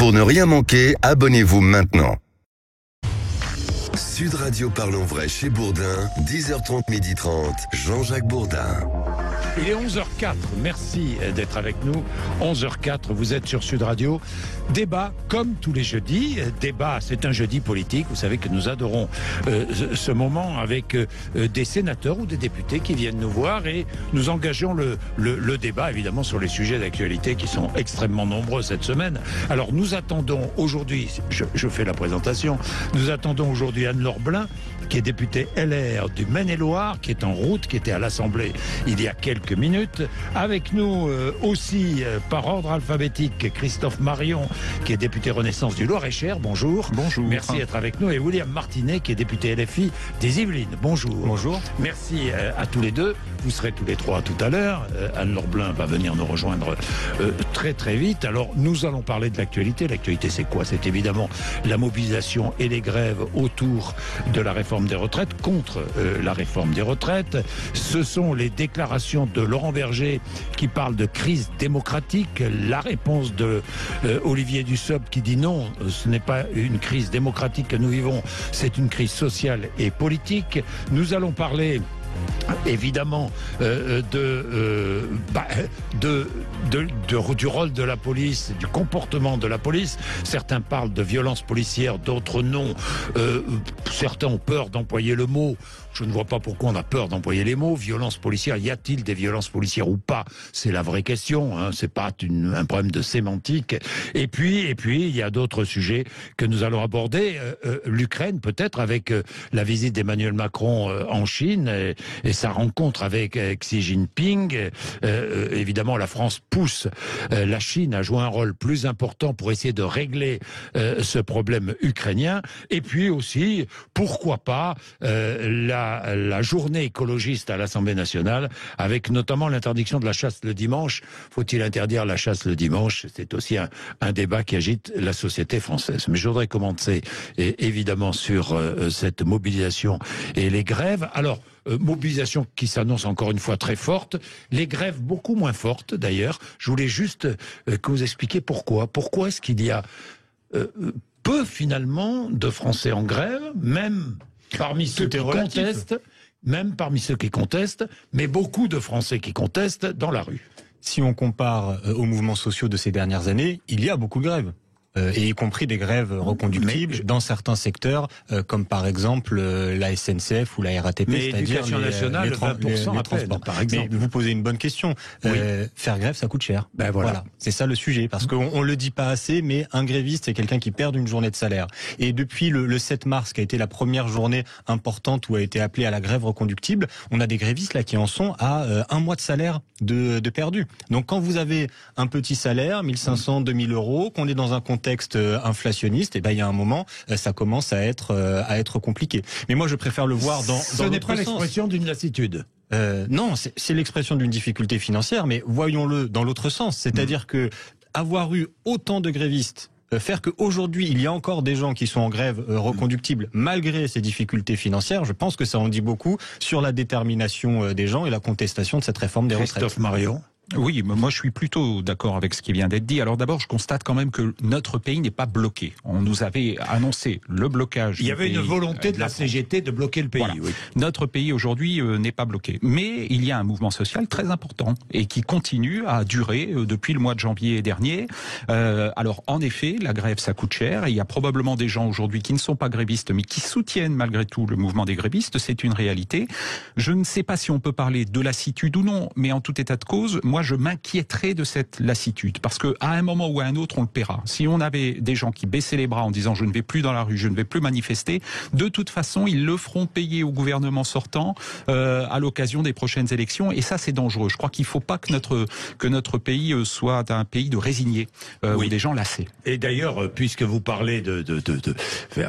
Pour ne rien manquer, abonnez-vous maintenant. Sud Radio Parlons Vrai chez Bourdin, 10h30, 12h30, Jean-Jacques Bourdin. Il est 11h04, merci d'être avec nous. 11h04, vous êtes sur Sud Radio. Débat, comme tous les jeudis. Débat, c'est un jeudi politique. Vous savez que nous adorons ce moment avec des sénateurs ou des députés qui viennent nous voir et nous engageons le débat, évidemment, sur les sujets d'actualité qui sont extrêmement nombreux cette semaine. Alors, nous attendons aujourd'hui, je fais la présentation, nous attendons aujourd'hui Anne-Laure Blin, qui est députée LR du Maine-et-Loire, qui est en route, qui était à l'Assemblée il y a quelques minutes. Avec nous aussi, par ordre alphabétique, Christophe Marion, qui est député Renaissance du Loir-et-Cher. Bonjour. Bonjour. Merci d'être avec nous. Et William Martinet, qui est député LFI des Yvelines. Bonjour. Bonjour. Merci à tous les deux. Vous serez tous les trois tout à l'heure. Anne-Laure Blin va venir nous rejoindre très très vite. Alors, nous allons parler de l'actualité. L'actualité, c'est quoi? C'est évidemment la mobilisation et les grèves autour de la réforme des retraites, contre la réforme des retraites. Ce sont les déclarations de Laurent Berger qui parle de crise démocratique. La réponse de Olivier Dussopt qui dit non, ce n'est pas une crise démocratique que nous vivons, c'est une crise sociale et politique. Nous allons parler évidemment du rôle de la police, du comportement de la police. Certains parlent de violence policière, d'autres non. Certains ont peur d'employer le mot. Je ne vois pas pourquoi on a peur d'employer les mots. Violence policière, y a-t-il des violences policières ou pas? C'est la vraie question, hein. C'est pas un problème de sémantique. Et puis, il y a d'autres sujets que nous allons aborder. L'Ukraine, peut-être, avec la visite d'Emmanuel Macron en Chine et sa rencontre avec Xi Jinping. Évidemment, la France pousse la Chine à jouer un rôle plus important pour essayer de régler ce problème ukrainien. Et puis aussi, pourquoi pas, la journée écologiste à l'Assemblée nationale, avec notamment l'interdiction de la chasse le dimanche. Faut-il interdire la chasse le dimanche? C'est aussi un débat qui agite la société française. Mais je voudrais commencer évidemment sur cette mobilisation et les grèves. Alors, mobilisation qui s'annonce encore une fois très forte, les grèves beaucoup moins fortes d'ailleurs. Je voulais juste que vous expliquiez pourquoi. Pourquoi est-ce qu'il y a peu finalement de Français en grève, même parmi ceux qui contestent, mais beaucoup de Français qui contestent dans la rue. Si on compare aux mouvements sociaux de ces dernières années, il y a beaucoup de grèves. Et y compris des grèves reconductibles dans certains secteurs, comme par exemple la SNCF ou la RATP, c'est-à-dire nationale, 20% à peine, par exemple. Mais vous posez une bonne question. Oui. Faire grève, ça coûte cher. Ben voilà. C'est ça le sujet, parce qu'on le dit pas assez, mais un gréviste, c'est quelqu'un qui perd une journée de salaire. Et depuis le 7 mars, qui a été la première journée importante où a été appelé à la grève reconductible, on a des grévistes là qui en sont à un mois de salaire de perdu. Donc quand vous avez un petit salaire, 1500, 2000 euros, qu'on est dans un contexte inflationniste, et ben il y a un moment, ça commence à être compliqué. Mais moi, je préfère le voir dans Ce n'est pas l'expression d'une lassitude. Non, c'est l'expression d'une difficulté financière, mais voyons-le dans l'autre sens. C'est-à-dire que avoir eu autant de grévistes, faire qu'aujourd'hui, il y a encore des gens qui sont en grève reconductible malgré ces difficultés financières, je pense que ça en dit beaucoup sur la détermination des gens et la contestation de cette réforme des retraites. Christophe Marion. Oui, moi je suis plutôt d'accord avec ce qui vient d'être dit. Alors d'abord, je constate quand même que notre pays n'est pas bloqué. On nous avait annoncé le blocage. Il y avait une volonté de la CGT de bloquer le pays. Voilà. Oui. Notre pays aujourd'hui n'est pas bloqué. Mais il y a un mouvement social très important et qui continue à durer depuis le mois de janvier dernier. Alors en effet, la grève ça coûte cher et il y a probablement des gens aujourd'hui qui ne sont pas grévistes mais qui soutiennent malgré tout le mouvement des grévistes. C'est une réalité. Je ne sais pas si on peut parler de lassitude ou non, mais en tout état de cause, moi je m'inquiéterais de cette lassitude, parce que à un moment ou à un autre on le paiera. Si on avait des gens qui baissaient les bras en disant je ne vais plus dans la rue, je ne vais plus manifester, de toute façon ils le feront payer au gouvernement sortant à l'occasion des prochaines élections, et ça c'est dangereux. Je crois qu'il ne faut pas que notre pays soit un pays de résignés, ou des gens lassés. Et d'ailleurs, puisque vous parlez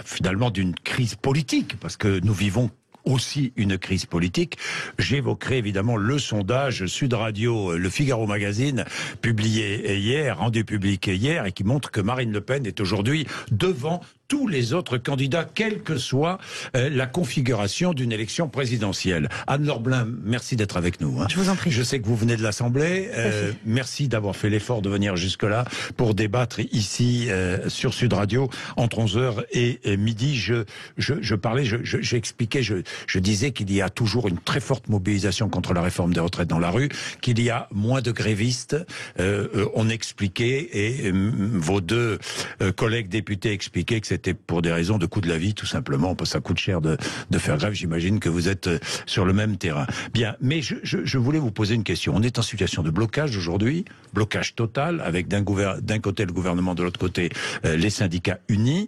finalement d'une crise politique, parce que nous vivons aussi une crise politique, j'évoquerai évidemment le sondage Sud Radio, Le Figaro Magazine, publié hier, rendu public hier, et qui montre que Marine Le Pen est aujourd'hui devant tous les autres candidats, quelle que soit la configuration d'une élection présidentielle. Anne-Laure Blin, merci d'être avec nous. Je vous en prie. Je sais que vous venez de l'Assemblée. Merci d'avoir fait l'effort de venir jusque-là pour débattre ici sur Sud Radio entre 11h et midi. Je parlais, j'expliquais, je disais qu'il y a toujours une très forte mobilisation contre la réforme des retraites dans la rue, qu'il y a moins de grévistes. On expliquait, et vos deux collègues députés expliquaient que c'était pour des raisons de coût de la vie, tout simplement, parce que ça coûte cher de faire grève. J'imagine que vous êtes sur le même terrain. Bien, mais je voulais vous poser une question. On est en situation de blocage aujourd'hui, blocage total, avec d'un côté le gouvernement, de l'autre côté les syndicats unis.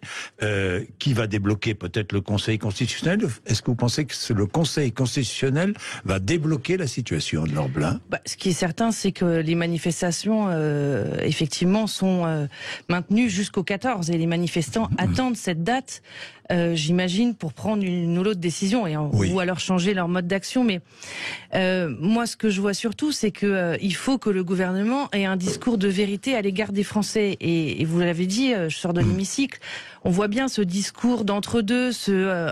Qui va débloquer peut-être le Conseil constitutionnel? Est-ce que vous pensez que le Conseil constitutionnel va débloquer la situation de Anne-Laure Blin? Ce qui est certain, c'est que les manifestations, effectivement, sont maintenues jusqu'au 14 et les manifestants attendent cette date, j'imagine, pour prendre une ou l'autre décision ou alors changer leur mode d'action. Mais moi, ce que je vois surtout, c'est que il faut que le gouvernement ait un discours de vérité à l'égard des Français. Et vous l'avez dit, je sors de l'hémicycle, on voit bien ce discours d'entre-deux,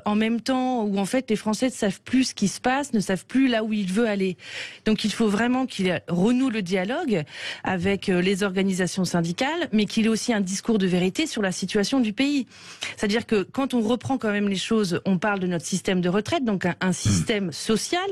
en même temps, où en fait les Français ne savent plus ce qui se passe, ne savent plus là où ils veulent aller. Donc il faut vraiment qu'il renoue le dialogue avec les organisations syndicales, mais qu'il ait aussi un discours de vérité sur la situation du pays. C'est-à-dire que quand on reprend quand même les choses, on parle de notre système de retraite, donc un système social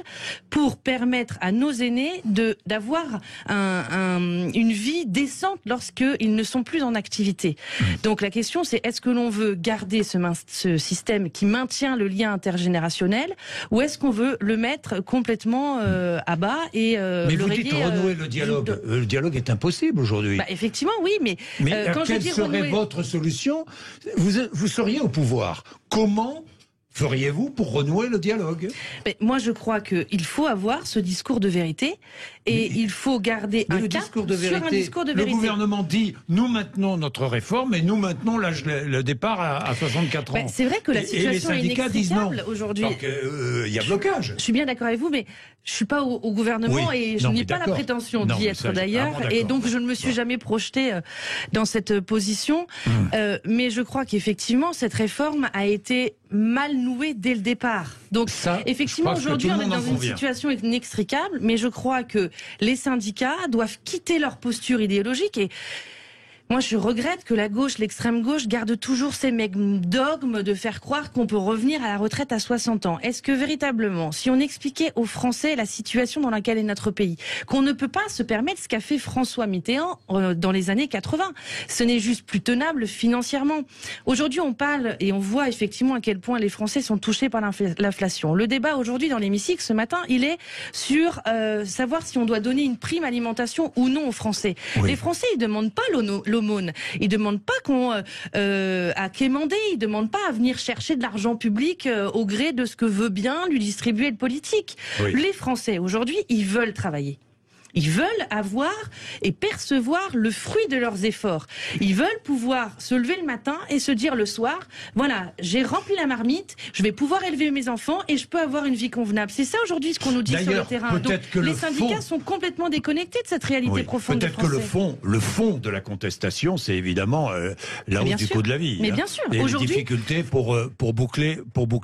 pour permettre à nos aînés d'avoir une vie décente lorsqu'ils ne sont plus en activité. Donc la question c'est, est-ce que l'on veut garder ce système qui maintient le lien intergénérationnel, ou est-ce qu'on veut le mettre complètement à bas et mais vous dites renouer le dialogue. Le dialogue est impossible aujourd'hui. Effectivement, oui, mais quand quelle serait votre solution? Vous seriez au pouvoir. Comment feriez-vous pour renouer le dialogue? Moi, je crois qu'il faut avoir ce discours de vérité et il faut garder un cap sur un discours de vérité. Le gouvernement dit « nous maintenons notre réforme et nous maintenons le départ à 64 ans ». C'est vrai que la situation est inextricable aujourd'hui. Donc il y a blocage. Je suis bien d'accord avec vous, mais je suis pas au gouvernement et je n'ai pas la prétention d'y être d'ailleurs. Et donc je ne me suis jamais projetée dans cette position. Mais je crois qu'effectivement, cette réforme a été mal nouée dès le départ. Donc effectivement, aujourd'hui, on est dans une situation inextricable, mais je crois que les syndicats doivent quitter leur posture idéologique et moi, je regrette que la gauche, l'extrême gauche, garde toujours ces dogmes de faire croire qu'on peut revenir à la retraite à 60 ans. Est-ce que véritablement, si on expliquait aux Français la situation dans laquelle est notre pays, qu'on ne peut pas se permettre ce qu'a fait François Mitterrand dans les années 80, ce n'est juste plus tenable financièrement. Aujourd'hui, on parle et on voit effectivement à quel point les Français sont touchés par l'inflation. Le débat aujourd'hui dans l'hémicycle ce matin, il est sur savoir si on doit donner une prime alimentation ou non aux Français. Les Français, ils demandent pas l'aumône. Ils demandent pas qu'on à quémander, ils demandent pas à venir chercher de l'argent public au gré de ce que veut bien lui distribuer le politique. Les Français aujourd'hui, ils veulent travailler. Ils veulent avoir et percevoir le fruit de leurs efforts. Ils veulent pouvoir se lever le matin et se dire le soir, voilà, j'ai rempli la marmite, je vais pouvoir élever mes enfants et je peux avoir une vie convenable. C'est ça aujourd'hui ce qu'on nous dit sur le terrain. Donc les syndicats sont complètement déconnectés de cette réalité profonde des Français. Peut-être que le fond de la contestation, c'est évidemment la hausse du coût de la vie. Mais bien sûr, et les difficultés pour boucler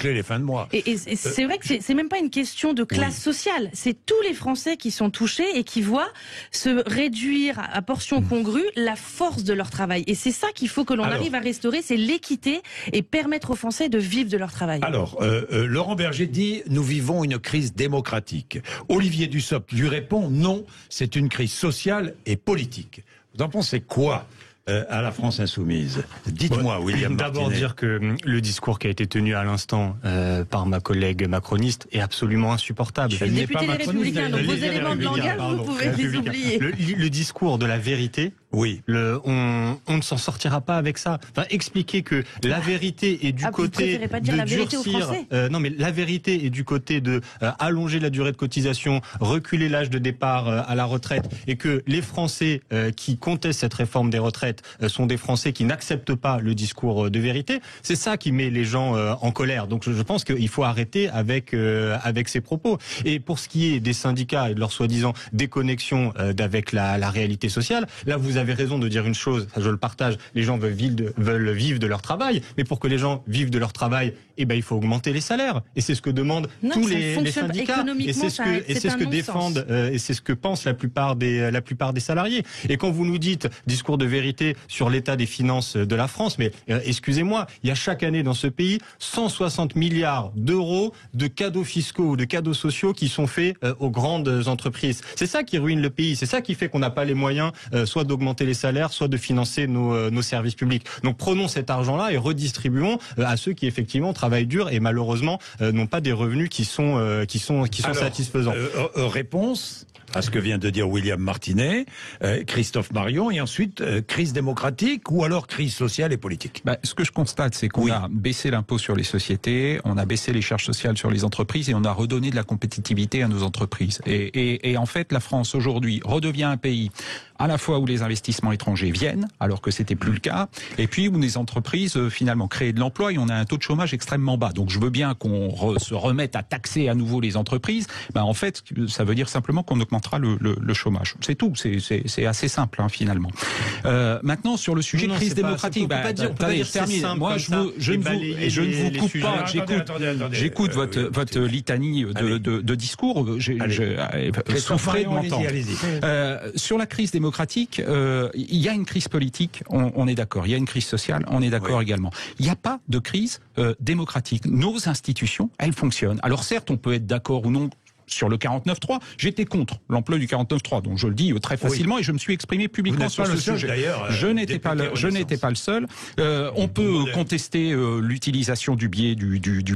les fins de mois. Et c'est vrai que c'est même pas une question de classe sociale. C'est tous les Français qui sont touchés et qui voient se réduire à portion congrue la force de leur travail. Et c'est ça qu'il faut que l'on arrive à restaurer, c'est l'équité et permettre aux Français de vivre de leur travail. Alors, Laurent Berger dit « Nous vivons une crise démocratique ». Olivier Dussopt lui répond « Non, c'est une crise sociale et politique ». Vous en pensez quoi à la France insoumise? Dites-moi, William Martinet. D'abord dire que le discours qui a été tenu à l'instant par ma collègue macroniste est absolument insupportable. Je suis député des Républicains, donc vos éléments de langage, vous pouvez les oublier. Le discours de la vérité, on ne s'en sortira pas avec ça. Enfin, expliquer que la vérité est du côté pas dire de la vérité aux durcir. Français. Non, mais la vérité est du côté de allonger la durée de cotisation, reculer l'âge de départ à la retraite, et que les Français qui contestent cette réforme des retraites sont des Français qui n'acceptent pas le discours de vérité. C'est ça qui met les gens en colère. Donc je pense qu'il faut arrêter avec ces propos. Et pour ce qui est des syndicats et de leur soi-disant déconnexion avec la réalité sociale, là vous avez avez raison de dire une chose, ça je le partage, les gens veulent vivre de leur travail, mais pour que les gens vivent de leur travail, il faut augmenter les salaires. Et c'est ce que demandent tous les syndicats. Et c'est ce que défendent, et c'est ce que pensent la plupart des salariés. Et quand vous nous dites discours de vérité sur l'état des finances de la France, mais excusez-moi, il y a chaque année dans ce pays 160 milliards d'euros de cadeaux fiscaux ou de cadeaux sociaux qui sont faits aux grandes entreprises. C'est ça qui ruine le pays, c'est ça qui fait qu'on n'a pas les moyens soit d'augmenter les salaires, soit de financer nos services publics. Donc prenons cet argent-là et redistribuons à ceux qui effectivement travaillent dur et malheureusement n'ont pas des revenus qui sont satisfaisants. Réponse à ce que vient de dire William Martinet, Christophe Marion, et ensuite crise démocratique ou alors crise sociale et politique. Ce que je constate, c'est qu'on a baissé l'impôt sur les sociétés, on a baissé les charges sociales sur les entreprises et on a redonné de la compétitivité à nos entreprises. Et en fait, la France aujourd'hui redevient un pays à la fois où les investissements étrangers viennent, alors que c'était plus le cas, et puis où les entreprises finalement créent de l'emploi et on a un taux de chômage extrêmement bas. Donc je veux bien qu'on se remette à taxer à nouveau les entreprises. En fait, ça veut dire simplement qu'on augmentera le chômage. C'est tout. C'est assez simple finalement. Maintenant sur le sujet crise démocratique, on peut pas dire que c'est simple. Moi je ne vous coupe pas. J'écoute votre litanie de discours. Souffrez de m'entendre. Sur la crise démocratique, il y a une crise politique, on est d'accord. Il y a une crise sociale, on est d'accord également. Il n'y a pas de crise démocratique. Nos institutions, elles fonctionnent. Alors certes, on peut être d'accord ou non sur le 49.3, j'étais contre l'emploi du 49.3, donc je le dis très facilement et je me suis exprimé publiquement sur ce sujet. Je n'étais pas le seul. On peut contester l'utilisation du biais du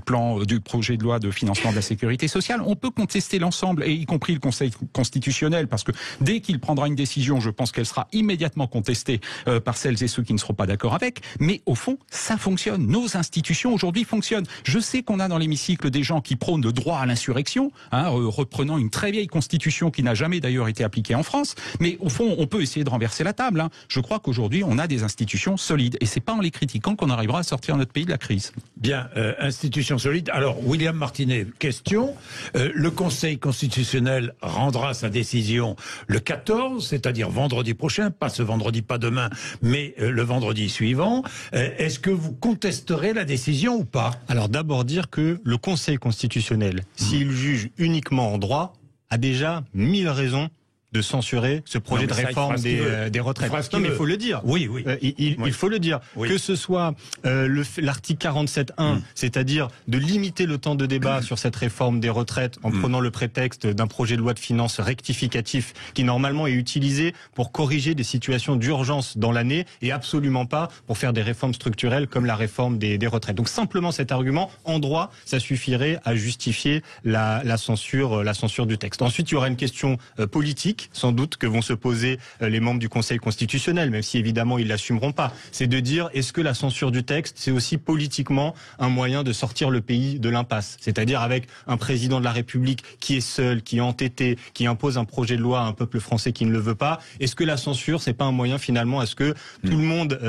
projet de loi de financement de la sécurité sociale. On peut contester l'ensemble, et y compris le Conseil constitutionnel, parce que dès qu'il prendra une décision, je pense qu'elle sera immédiatement contestée par celles et ceux qui ne seront pas d'accord avec. Mais au fond, ça fonctionne. Nos institutions aujourd'hui fonctionnent. Je sais qu'on a dans l'hémicycle des gens qui prônent le droit à l'insurrection, reprenant une très vieille constitution qui n'a jamais d'ailleurs été appliquée en France, mais au fond on peut essayer de renverser la table. Je crois qu'aujourd'hui on a des institutions solides et c'est pas en les critiquant qu'on arrivera à sortir notre pays de la crise. Bien, institutions solides. Alors William Martinet, question, le Conseil constitutionnel rendra sa décision le 14, c'est-à-dire vendredi prochain, pas ce vendredi, pas demain, mais le vendredi suivant. Est-ce que vous contesterez la décision ou pas? Alors d'abord dire que le Conseil constitutionnel, s'il juge uniquement en droit, a déjà 1000 raisons de censurer ce projet de réforme des retraites. Non, mais il faut le dire. Oui. Il faut le dire. Oui. Que ce soit l'article 47.1, c'est-à-dire de limiter le temps de débat sur cette réforme des retraites en prenant le prétexte d'un projet de loi de finances rectificatif qui normalement est utilisé pour corriger des situations d'urgence dans l'année et absolument pas pour faire des réformes structurelles comme la réforme des retraites. Donc simplement cet argument, en droit, ça suffirait à justifier la censure du texte. Ensuite, il y aura une question politique, sans doute, que vont se poser les membres du Conseil constitutionnel, même si évidemment ils l'assumeront pas. C'est de dire, est-ce que la censure du texte, c'est aussi politiquement un moyen de sortir le pays de l'impasse? C'est-à-dire avec un président de la République qui est seul, qui est entêté, qui impose un projet de loi à un peuple français qui ne le veut pas. Est-ce que la censure, c'est pas un moyen finalement à ce que tout le monde,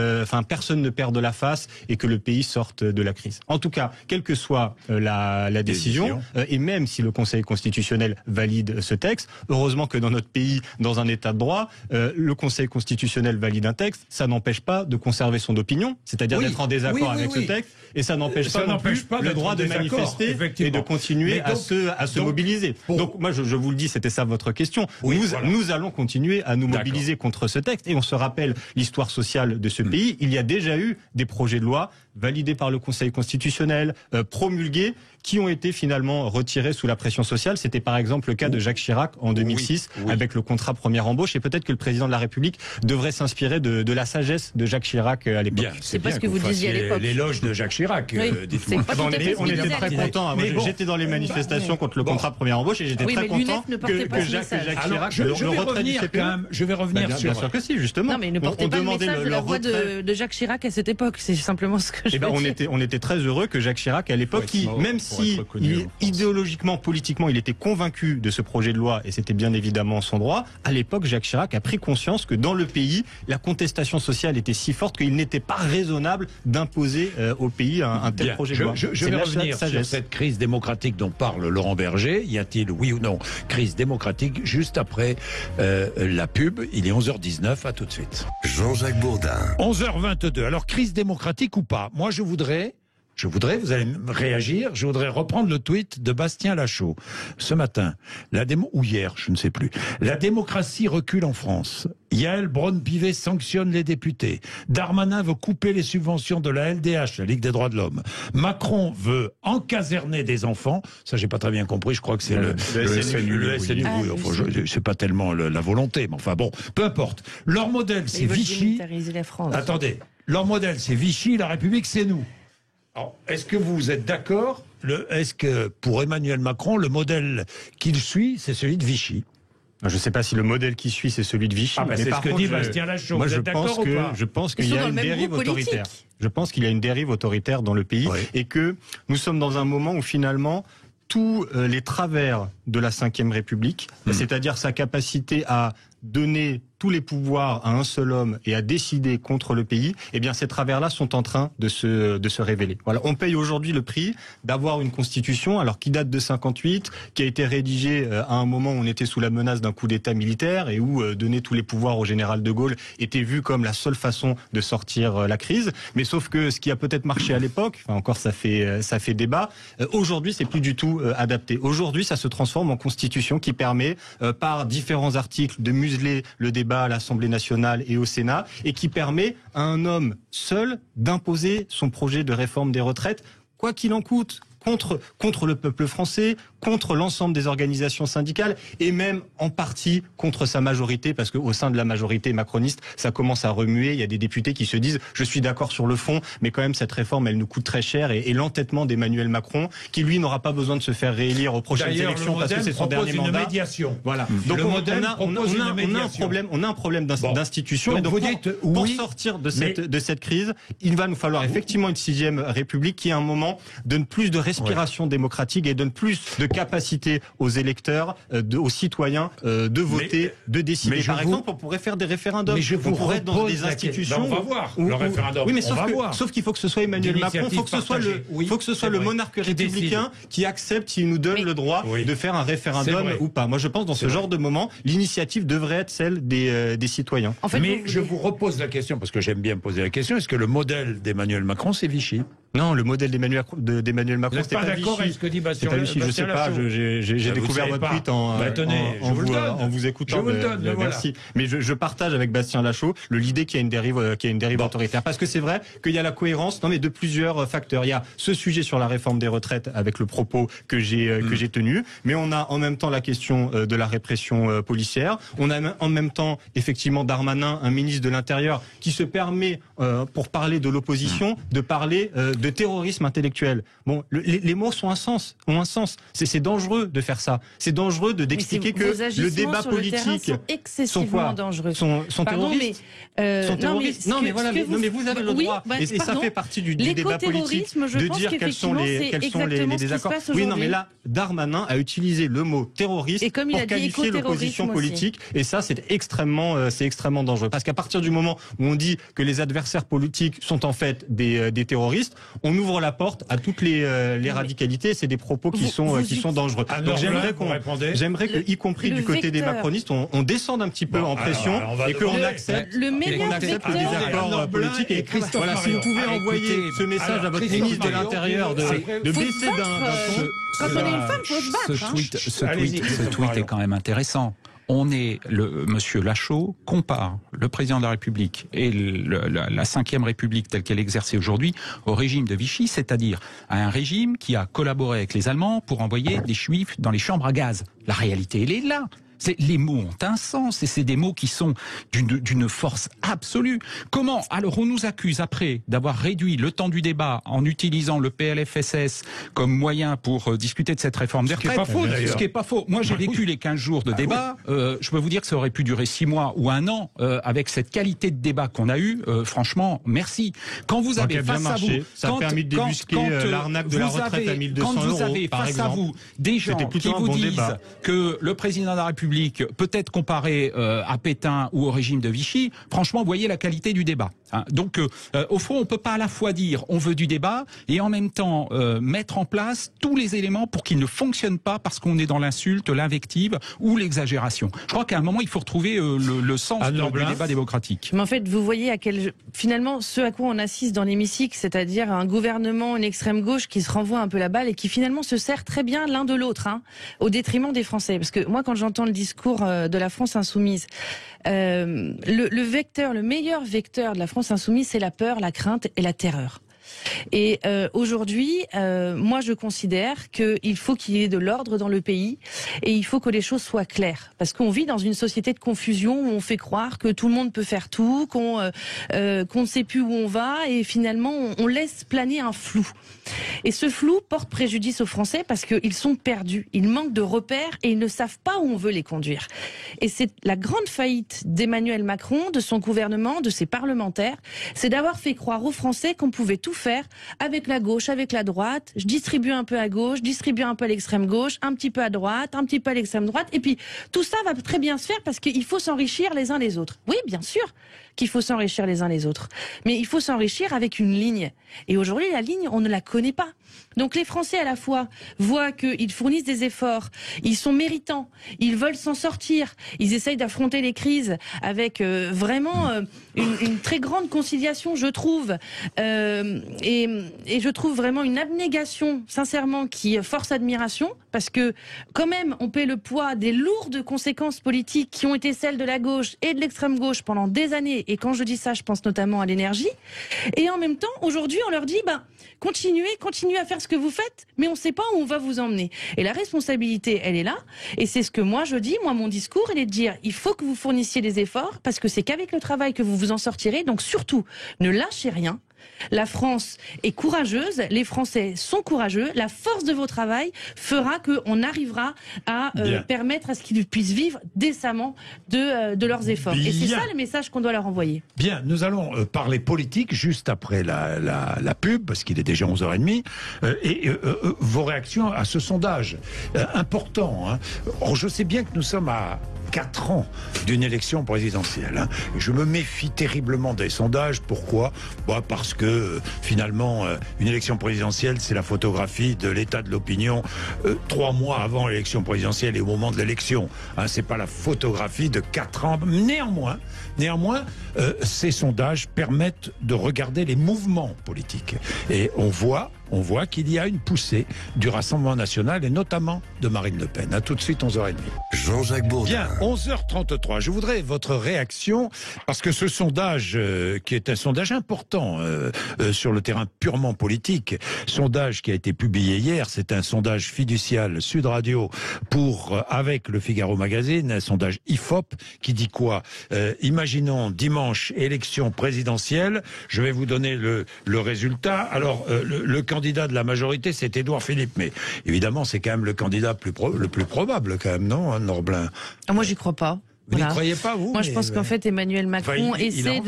personne ne perde la face et que le pays sorte de la crise? En tout cas, quelle que soit la décision, et même si le Conseil constitutionnel valide ce texte, heureusement que dans notre pays, dans un état de droit, le Conseil constitutionnel valide un texte, ça n'empêche pas de conserver son opinion, c'est-à-dire d'être en désaccord avec ce texte, et ça n'empêche pas non plus le droit de manifester et de continuer à se mobiliser. Donc moi je vous le dis, c'était ça votre question. Nous allons continuer à nous mobiliser contre ce texte, et on se rappelle l'histoire sociale de ce pays. Il y a déjà eu des projets de loi validés par le Conseil constitutionnel, promulgués, qui ont été finalement retirés sous la pression sociale. C'était par exemple le cas de Jacques Chirac en 2006, avec le contrat première embauche, et peut-être que le président de la République devrait s'inspirer de la sagesse de Jacques Chirac à l'époque. C'est pas ce que vous disiez à l'époque. L'éloge de Jacques Chirac, dites-moi. On était très contents. J'étais dans les manifestations contre le contrat première embauche et j'étais très content que Jacques Chirac le retrait du CPE. Je vais revenir sur... Bien sûr que si, justement. Non, mais ne portez pas le message de la voix de Jacques Chirac à cette époque. C'est simplement ce que je veux dire. On était très heureux que Jacques Chirac, à l'époque, même si si idéologiquement, politiquement, il était convaincu de ce projet de loi, et c'était bien évidemment son droit, à l'époque, Jacques Chirac a pris conscience que dans le pays, la contestation sociale était si forte qu'il n'était pas raisonnable d'imposer au pays un tel projet de loi. Je vais revenir sur cette crise démocratique dont parle Laurent Berger. Y a-t-il, oui ou non, crise démocratique juste après la pub? Il est 11h19, à tout de suite. Jean-Jacques Bourdin. 11h22. Alors, crise démocratique ou pas? Moi, je voudrais, vous allez réagir, je voudrais reprendre le tweet de Bastien Lachaud. Ce matin, ou hier, je ne sais plus. La démocratie recule en France. Yael Braun-Pivet sanctionne les députés. Darmanin veut couper les subventions de la LDH, la Ligue des droits de l'homme. Macron veut encaserner des enfants. Ça, j'ai pas très bien compris. Je crois que c'est le SNU. Enfin, c'est pas tellement la volonté, mais enfin bon, peu importe. Leur modèle, c'est Vichy. Attendez, leur modèle, c'est Vichy. La République, c'est nous. Alors, est-ce que vous êtes d'accord? Est-ce que pour Emmanuel Macron, le modèle qu'il suit, c'est celui de Vichy? Je ne sais pas si le modèle qui suit, c'est celui de Vichy. Mais c'est ce que dit Bastien Lachaud. Moi, je pense qu'il y a une dérive autoritaire. Je pense qu'il y a une dérive autoritaire dans le pays et que nous sommes dans un moment où finalement tous les travers de la Ve République, c'est-à-dire sa capacité à donner tous les pouvoirs à un seul homme et à décider contre le pays, eh bien ces travers-là sont en train de se révéler. Voilà, on paye aujourd'hui le prix d'avoir une constitution, alors qui date de 58, qui a été rédigée à un moment où on était sous la menace d'un coup d'État militaire et où donner tous les pouvoirs au général de Gaulle était vu comme la seule façon de sortir la crise. Mais sauf que ce qui a peut-être marché à l'époque, enfin encore ça fait débat. Aujourd'hui, c'est plus du tout adapté. Aujourd'hui, ça se transforme en constitution qui permet par différents articles de museler le débat à l'Assemblée nationale et au Sénat, et qui permet à un homme seul d'imposer son projet de réforme des retraites, quoi qu'il en coûte, contre le peuple français, contre l'ensemble des organisations syndicales et même en partie contre sa majorité, parce qu'au sein de la majorité macroniste, ça commence à remuer. Il y a des députés qui se disent « je suis d'accord sur le fond, mais quand même cette réforme, elle nous coûte très cher » et l'entêtement d'Emmanuel Macron, qui lui n'aura pas besoin de se faire réélire aux prochaines élections parce que c'est son dernier mandat. Médiation. Voilà. Donc on a un problème d'institution. Et donc pour sortir de cette crise, il va nous falloir effectivement une 6e République qui, à un moment, donne plus de respiration démocratique et donne plus de capacité aux électeurs, aux citoyens de voter, de décider. Par exemple, on pourrait faire des référendums. On pourrait être dans des institutions. On va voir le référendum. Oui, mais sauf qu'il faut que ce soit Emmanuel Macron, il faut que ce soit le monarque républicain qui accepte, qui nous donne le droit de faire un référendum ou pas. Moi, je pense dans ce genre de moment, l'initiative devrait être celle des citoyens. En fait, mais je vous repose la question parce que j'aime bien poser la question. Est-ce que le modèle d'Emmanuel Macron, c'est Vichy? Non, le modèle d'Emmanuel Macron, c'est pas d'accord avec ce que dit Bastien Lachaud? Je sais pas, j'ai découvert votre tweet en vous écoutant. Merci. Mais je partage avec Bastien Lachaud l'idée qu'il y a une dérive autoritaire. Parce que c'est vrai qu'il y a la cohérence de plusieurs facteurs. Il y a ce sujet sur la réforme des retraites avec le propos que j'ai tenu, mais on a en même temps la question de la répression policière. On a en même temps effectivement Darmanin, un ministre de l'Intérieur, qui se permet, pour parler de l'opposition, de parler de terrorisme intellectuel. Bon, les mots ont un sens. C'est dangereux de faire ça. C'est dangereux d'expliquer que le débat politique sont excessivement dangereux. Sont terroristes. Non, mais vous avez le droit. Et ça fait partie du débat politique de dire quels sont les désaccords. Oui, non, mais là, Darmanin a utilisé le mot terroriste pour qualifier l'opposition politique. Et ça, c'est extrêmement dangereux. Parce qu'à partir du moment où on dit que les adversaires politiques sont en fait des terroristes, on ouvre la porte à toutes les radicalités. C'est des propos qui sont dangereux. Donc j'aimerais que, y compris du côté des macronistes, on descende un petit peu en pression et qu'on accepte le désaccord politique. Et voilà, si vous pouvez envoyer ce message à votre ministre de l'Intérieur de baisser d'un ton. Quand on est une femme, faut se battre. Ce tweet est quand même intéressant. Monsieur Lachaud compare le président de la République et la Ve République telle qu'elle est exercée aujourd'hui au régime de Vichy, c'est-à-dire à un régime qui a collaboré avec les Allemands pour envoyer des Juifs dans les chambres à gaz. La réalité, elle est là. Les mots ont un sens et c'est des mots qui sont d'une force absolue. Comment? Alors on nous accuse après d'avoir réduit le temps du débat en utilisant le PLFSS comme moyen pour discuter de cette réforme des retraites. Ce qui est pas faux d'ailleurs. Ce qui est pas faux. Moi j'ai vécu les 15 jours de débat. Je peux vous dire que ça aurait pu durer 6 mois ou 1 an avec cette qualité de débat qu'on a eu. Franchement, merci. Quand vous avez face à vous, ça a permis de débusquer l'arnaque de la retraite à 1200 €. Quand vous avez face à vous des gens qui vous disent que le président de la République peut-être comparé à Pétain ou au régime de Vichy, franchement, vous voyez la qualité du débat. Hein. Donc, au fond, on peut pas à la fois dire on veut du débat et en même temps mettre en place tous les éléments pour qu'il ne fonctionne pas parce qu'on est dans l'insulte, l'invective ou l'exagération. Je crois qu'à un moment, il faut retrouver le sens du débat démocratique. Mais en fait, vous voyez finalement ce à quoi on assiste dans l'hémicycle, c'est-à-dire un gouvernement, une extrême gauche qui se renvoie un peu la balle et qui finalement se sert très bien l'un de l'autre, hein, au détriment des Français. Parce que moi, quand j'entends le discours de la France insoumise, le meilleur vecteur de la France insoumise, c'est la peur, la crainte et la terreur. Et aujourd'hui, moi je considère qu'il faut qu'il y ait de l'ordre dans le pays et il faut que les choses soient claires. Parce qu'on vit dans une société de confusion où on fait croire que tout le monde peut faire tout, qu'on ne sait plus où on va et finalement on laisse planer un flou. Et ce flou porte préjudice aux Français parce qu'ils sont perdus, ils manquent de repères et ils ne savent pas où on veut les conduire. Et c'est la grande faillite d'Emmanuel Macron, de son gouvernement, de ses parlementaires, c'est d'avoir fait croire aux Français qu'on pouvait tout faire avec la gauche, avec la droite. Je distribue un peu à gauche, je distribue un peu à l'extrême gauche, un petit peu à droite, un petit peu à l'extrême droite. Et puis tout ça va très bien se faire parce qu'il faut s'enrichir les uns les autres. Oui, bien sûr qu'il faut s'enrichir les uns les autres. Mais il faut s'enrichir avec une ligne. Et aujourd'hui, la ligne, on ne la connaît pas. Donc les Français, à la fois, voient qu'ils fournissent des efforts, ils sont méritants, ils veulent s'en sortir, ils essayent d'affronter les crises avec vraiment une très grande conciliation, je trouve. Et je trouve vraiment une abnégation, sincèrement, qui force admiration, parce que quand même, on paie le poids des lourdes conséquences politiques qui ont été celles de la gauche et de l'extrême gauche pendant des années. Et quand je dis ça, je pense notamment à l'énergie. Et en même temps, aujourd'hui, on leur dit, continuez à faire ce que vous faites, mais on ne sait pas où on va vous emmener. Et la responsabilité, elle est là. Et c'est ce que moi je dis. Moi, mon discours, il est de dire, il faut que vous fournissiez des efforts, parce que c'est qu'avec le travail que vous vous en sortirez. Donc surtout, ne lâchez rien. La France est courageuse, les Français sont courageux. La force de vos travail fera qu'on arrivera à permettre à ce qu'ils puissent vivre décemment de leurs efforts. Et c'est ça le message qu'on doit leur envoyer. Bien, nous allons parler politique juste après la pub, parce qu'il est déjà 11h30, et vos réactions à ce sondage important. Hein. Or, je sais bien que nous sommes à 4 ans d'une élection présidentielle. Hein. Je me méfie terriblement des sondages. Pourquoi ? Parce que finalement, une élection présidentielle, c'est la photographie de l'état de l'opinion 3 mois avant l'élection présidentielle et au moment de l'élection. Hein, c'est pas la photographie de 4 ans. Néanmoins, ces sondages permettent de regarder les mouvements politiques. Et on voit qu'il y a une poussée du Rassemblement national et notamment de Marine Le Pen. A tout de suite, 11h30. Jean-Jacques Bourdin. Bien, 11h33. Je voudrais votre réaction parce que ce sondage, qui est un sondage important sur le terrain purement politique, sondage qui a été publié hier, c'est un sondage fiducial Sud Radio avec le Figaro Magazine, un sondage IFOP qui dit quoi ? Imaginons dimanche élection présidentielle. Je vais vous donner le résultat. Alors, le candidat de la majorité, c'est Édouard Philippe. Mais évidemment, c'est quand même le candidat le plus probable, quand même, non, Norblin ? Moi, j'y crois pas. Vous n'y croyez pas, vous ? Moi, je pense qu'en fait, Emmanuel Macron essaie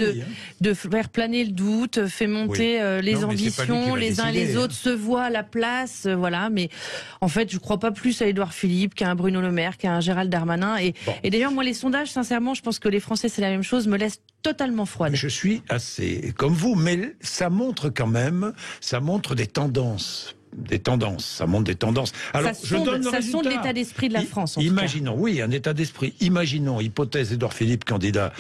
de faire planer le doute, fait monter les ambitions, les uns et les autres se voient à la place, voilà. Mais en fait, je ne crois pas plus à Édouard Philippe qu'à un Bruno Le Maire, qu'à un Gérald Darmanin. Et d'ailleurs, moi, les sondages, sincèrement, je pense que les Français, c'est la même chose, me laissent totalement froide. Je suis assez comme vous, mais ça montre quand même, des tendances. Ça montre des tendances. Alors, ça sonde l'état d'esprit de la France. Imaginons, oui, un état d'esprit. Imaginons, hypothèse Édouard Philippe, candidat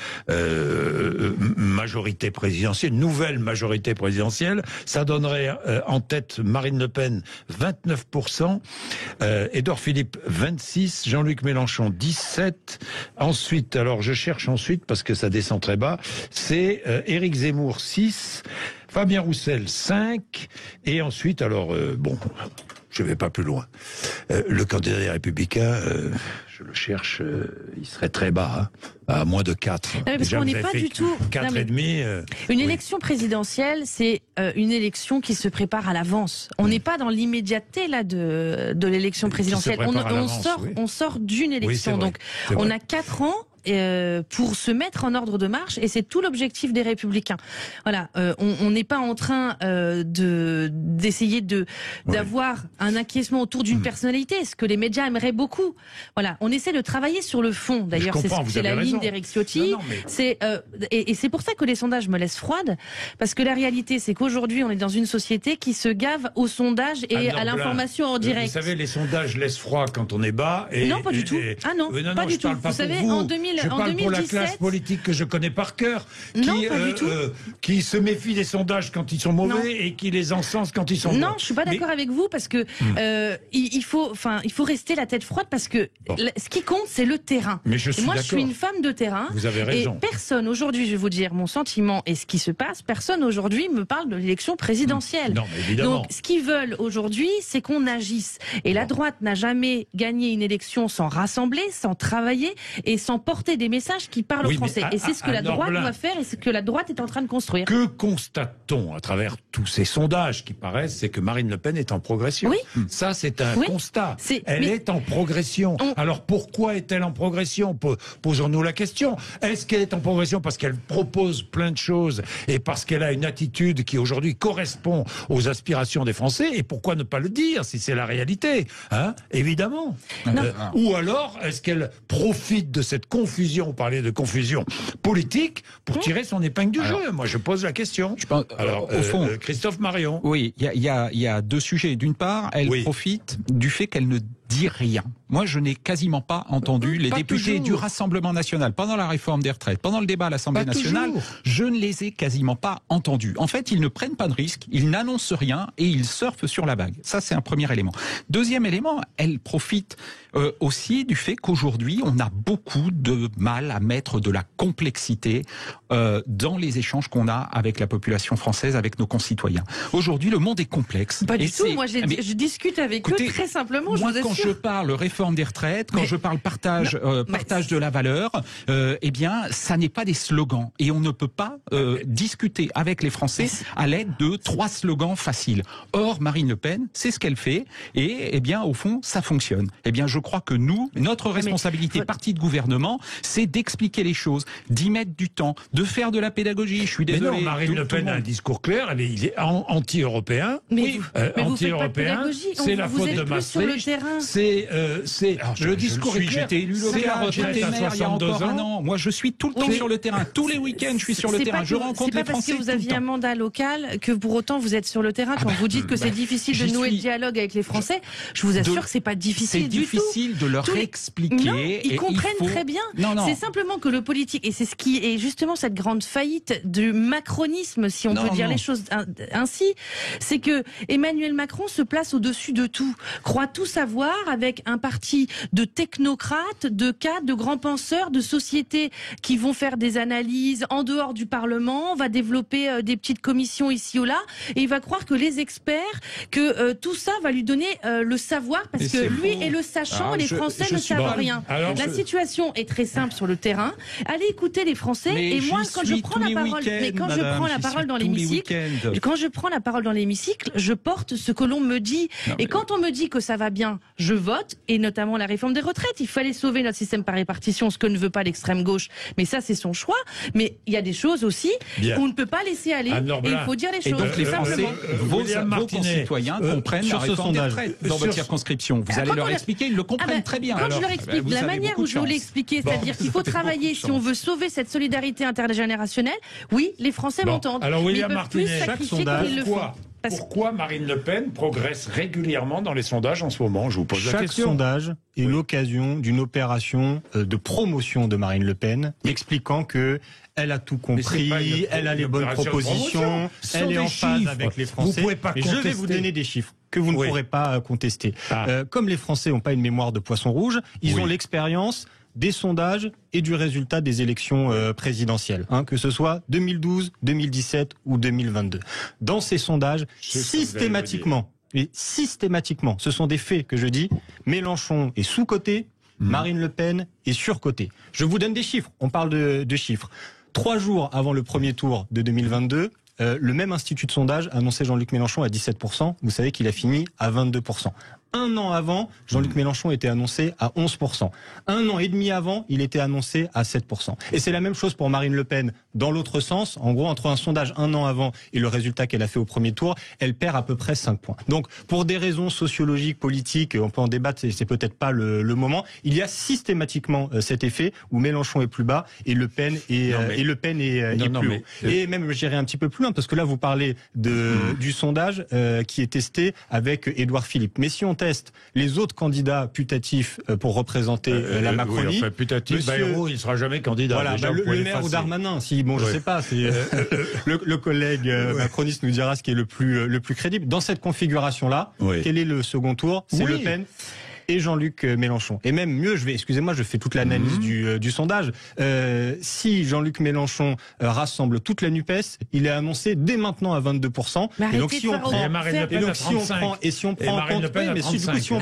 majorité présidentielle, nouvelle majorité présidentielle, ça donnerait en tête Marine Le Pen 29%, Édouard Philippe 26%, Jean-Luc Mélenchon 17%. Ensuite, alors je cherche ensuite parce que ça descend très bas, c'est Éric Zemmour 6%. Fabien Roussel 5, et ensuite, alors, je ne vais pas plus loin. le candidat des Républicains, je le cherche, il serait très bas, à moins de 4. Non, parce déjà, qu'on n'est pas du tout... 4,5. Une élection présidentielle, c'est une élection qui se prépare à l'avance. On n'est pas dans l'immédiateté là de l'élection présidentielle. On sort d'une élection. Donc on a 4 ans pour se mettre en ordre de marche, et c'est tout l'objectif des Républicains. Voilà, on n'est pas en train d'essayer d'avoir un acquiescement autour d'une personnalité, ce que les médias aimeraient beaucoup. Voilà, on essaie de travailler sur le fond. D'ailleurs, c'est la ligne d'Éric Ciotti. Et c'est pour ça que les sondages me laissent froide, parce que la réalité, c'est qu'aujourd'hui, on est dans une société qui se gave aux sondages et à l'information en direct. Vous savez, les sondages laissent froid quand on est bas. Non, pas du tout. Ah non, pas du tout. Vous savez, en 2017... Je parle pour la classe politique que je connais par cœur, qui se méfie des sondages quand ils sont mauvais et qui les encense quand ils sont bons. Non, je suis pas d'accord avec vous, parce que il faut rester la tête froide, parce que ce qui compte, c'est le terrain. Mais je suis une femme de terrain. Vous avez raison. Et personne aujourd'hui, je vais vous dire mon sentiment et ce qui se passe, personne aujourd'hui me parle de l'élection présidentielle. Non, mais évidemment. Donc, ce qu'ils veulent aujourd'hui, c'est qu'on agisse. Et la droite n'a jamais gagné une élection sans rassembler, sans travailler et sans porter des messages qui parlent aux Français. Et c'est ce que la droite doit faire, et c'est ce que la droite est en train de construire. Que constate-t-on à travers tous ces sondages qui paraissent? C'est que Marine Le Pen est en progression. Oui. Ça, c'est un constat. Elle est en progression. Alors pourquoi est-elle en progression? Posons-nous la question. Est-ce qu'elle est en progression parce qu'elle propose plein de choses et parce qu'elle a une attitude qui aujourd'hui correspond aux aspirations des Français? Et pourquoi ne pas le dire si c'est la réalité, hein? Évidemment. Ou alors, est-ce qu'elle profite de cette confusion, on parlait de confusion politique, pour tirer son épingle du jeu? Moi, je pose la question. Je pense, alors, au fond, Christophe Marion. Oui, il y a deux sujets. D'une part, elle profite du fait qu'elle ne dit rien. Moi, je n'ai quasiment pas entendu les députés du Rassemblement national pendant la réforme des retraites, pendant le débat à l'Assemblée nationale. Je ne les ai quasiment pas entendus. En fait, ils ne prennent pas de risques, ils n'annoncent rien et ils surfent sur la vague. Ça, c'est un premier élément. Deuxième élément, elle profite aussi du fait qu'aujourd'hui, on a beaucoup de mal à mettre de la complexité dans les échanges qu'on a avec la population française, avec nos concitoyens. Aujourd'hui, le monde est complexe. Pas du tout. Moi, je discute avec eux très simplement. Quand je parle réforme des retraites, quand je parle partage de la valeur, eh bien, ça n'est pas des slogans. Et on ne peut pas discuter avec les Français à l'aide de 3 slogans faciles. Or, Marine Le Pen, c'est ce qu'elle fait. Et, eh bien, au fond, ça fonctionne. Eh bien, je crois que nous, notre responsabilité, parti de gouvernement, c'est d'expliquer les choses, d'y mettre du temps, de faire de la pédagogie. Je suis désolé. Mais non, Marine Le Pen a un discours clair. Il est anti-européen. Mais anti-européen. C'est la faute de Maastricht. Le discours est clair. J'étais élu local, j'étais maire il y a encore un an. Moi, je suis tout le temps sur le terrain. Tous les week-ends, je suis sur le terrain. Je rencontre les Français. C'est pas parce que vous aviez un mandat local que pour autant vous êtes sur le terrain. Quand vous dites que c'est difficile de nouer le dialogue avec les Français, je vous assure que c'est pas difficile du tout. C'est difficile de leur expliquer. Non, ils comprennent très bien. C'est simplement que le politique, et c'est ce qui est justement cette grande faillite du macronisme, si on peut dire les choses ainsi, c'est que Emmanuel Macron se place au-dessus de tout, croit tout savoir, avec un parti de technocrates, de cadres, de grands penseurs, de sociétés qui vont faire des analyses en dehors du Parlement, va développer des petites commissions ici ou là, et il va croire que les experts, que tout ça va lui donner le savoir, parce que lui est le sachant, et les Français ne savent rien. La situation est très simple sur le terrain. Allez écouter les Français, et moi, quand je prends la parole dans l'hémicycle, je porte ce que l'on me dit. Et quand on me dit que ça va bien, je vote, et notamment la réforme des retraites. Il fallait sauver notre système par répartition, ce que ne veut pas l'extrême gauche. Mais ça, c'est son choix. Mais il y a des choses aussi où on ne peut pas laisser aller. Et il faut dire les choses. Et donc les Français, vos concitoyens comprennent la réforme des retraites dans votre circonscription. Vous allez leur expliquer, ils le comprennent très bien. Quand je leur explique, de la manière où je vous l'ai expliqué, c'est-à-dire qu'il faut travailler si on veut sauver cette solidarité intergénérationnelle, oui, les Français m'entendent. Alors William Martinet, pourquoi Marine Le Pen progresse régulièrement dans les sondages en ce moment? Je vous pose la question. Chaque sondage est l'occasion d'une opération de promotion de Marine Le Pen, expliquant que elle a tout compris, elle a les bonnes propositions, elle est en phase avec les Français. Vous pouvez pas contester. Je vais vous donner des chiffres que vous ne pourrez pas contester. Comme les Français n'ont pas une mémoire de poisson rouge, ils ont l'expérience des sondages et du résultat des élections présidentielles, que ce soit 2012, 2017 ou 2022. Dans ces sondages, systématiquement, et systématiquement, ce sont des faits que je dis, Mélenchon est sous-coté, Marine Le Pen est surcotée. Je vous donne des chiffres, on parle de chiffres. 3 jours avant le premier tour de 2022, le même institut de sondage annonçait Jean-Luc Mélenchon à 17%. Vous savez qu'il a fini à 22%. 1 an avant, Jean-Luc Mélenchon était annoncé à 11%. 1 an et demi avant, il était annoncé à 7%. Et c'est la même chose pour Marine Le Pen dans l'autre sens. En gros, entre un sondage 1 an avant et le résultat qu'elle a fait au premier tour, elle perd à peu près 5 points. Donc, pour des raisons sociologiques, politiques, on peut en débattre, c'est peut-être pas le moment, il y a systématiquement cet effet où Mélenchon est plus bas et Le Pen est, plus haut. Et même, j'irai un petit peu plus loin, parce que là, vous parlez du sondage qui est testé avec Édouard Philippe. Mais si on teste les autres candidats putatifs pour représenter la Macronie. Oui, enfin, putatif, Bayrou, il sera jamais candidat. Voilà, le maire ou Darmanin, je sais pas, le collègue macroniste nous dira ce qui est le plus crédible. Dans cette configuration-là, quel est le second tour? C'est Le Pen et Jean-Luc Mélenchon. Et même mieux, je fais toute l'analyse du sondage. Si Jean-Luc Mélenchon rassemble toute la NUPES, il est annoncé dès maintenant à 22%. Et donc si on prend